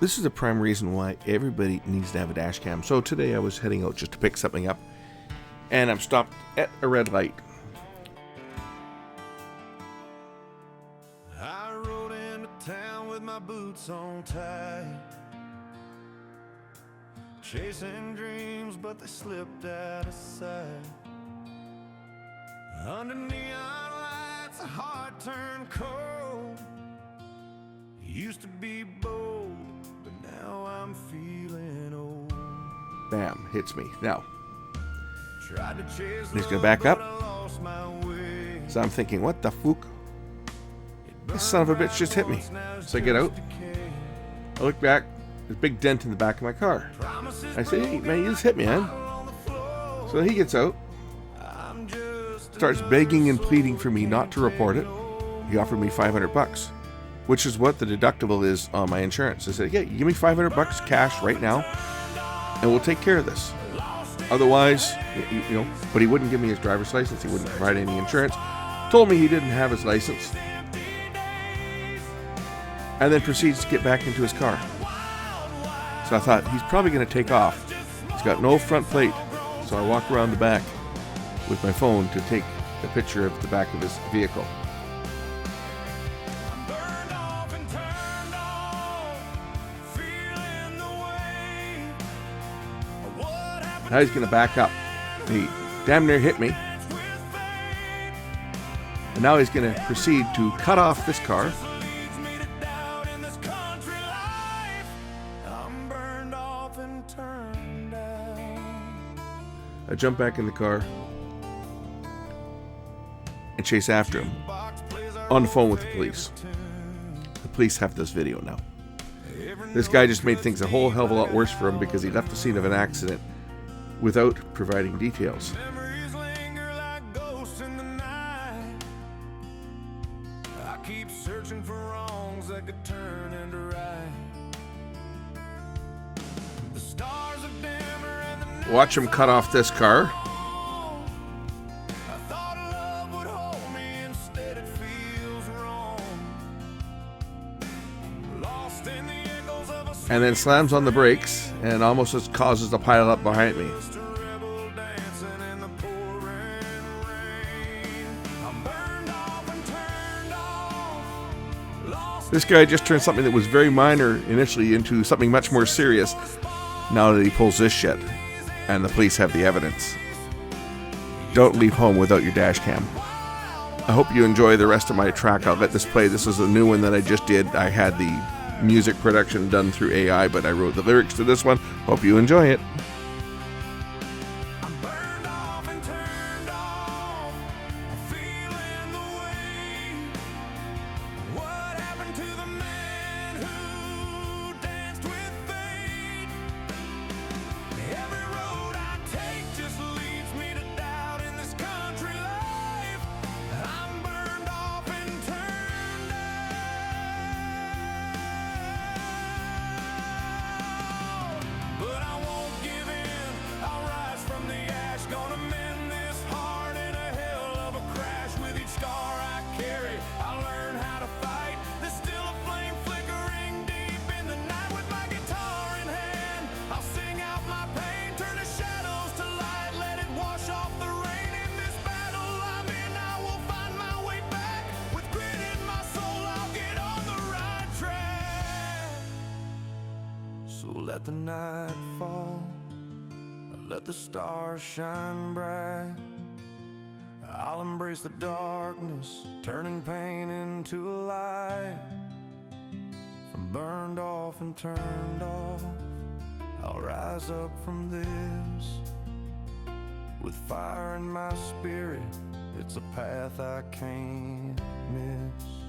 This is a prime reason why everybody needs to have a dash cam. So today I was heading out just to pick something up, and I'm stopped at a red light. I rode into town with my boots on tight, chasing dreams, but they slipped out of sight. Under neon lights, a heart turned cold. Used to be bold, but now I'm feeling old. Bam, hits me. Now, Tried to chase he's gonna love, back up. but I lost my way. So I'm thinking, what the fook? This son of a bitch just hit me. So I get out. I look back. There's a big dent in the back of my car. I say, hey, man, you just hit me, man. So he gets out. Starts begging and pleading for me not to report it. He offered me $500, which is what the deductible is on my insurance. I said, yeah, give me $500 cash right now, and we'll take care of this. Otherwise, you know, but he wouldn't give me his driver's license. He wouldn't provide any insurance. Told me he didn't have his license. And then proceeds to get back into his car. So I thought, he's probably going to take off. He's got no front plate. So I walk around the back with my phone to take a picture of the back of his vehicle. Now he's going to back up. He damn near hit me. And now he's going to proceed to cut off this car. I jump back in the car and chase after him on the phone with the police. The police have this video now. This guy just made things a whole hell of a lot worse for him because he left the scene of an accident without providing details. Watch him cut off this car. And then slams on the brakes and almost just causes a pile up behind me. This guy just turned something that was very minor initially into something much more serious now that he pulls this shit. And the police have the evidence. Don't leave home without your dash cam. I hope you enjoy the rest of my track. I'll let this play. This is a new one that I just did. I had the music production done through AI, but I wrote the lyrics to this one. Hope you enjoy it. So let the night fall, let the stars shine bright. I'll embrace the darkness, turning pain into a light. From burned off and turned off, I'll rise up from this. With fire in my spirit, it's a path I can't miss.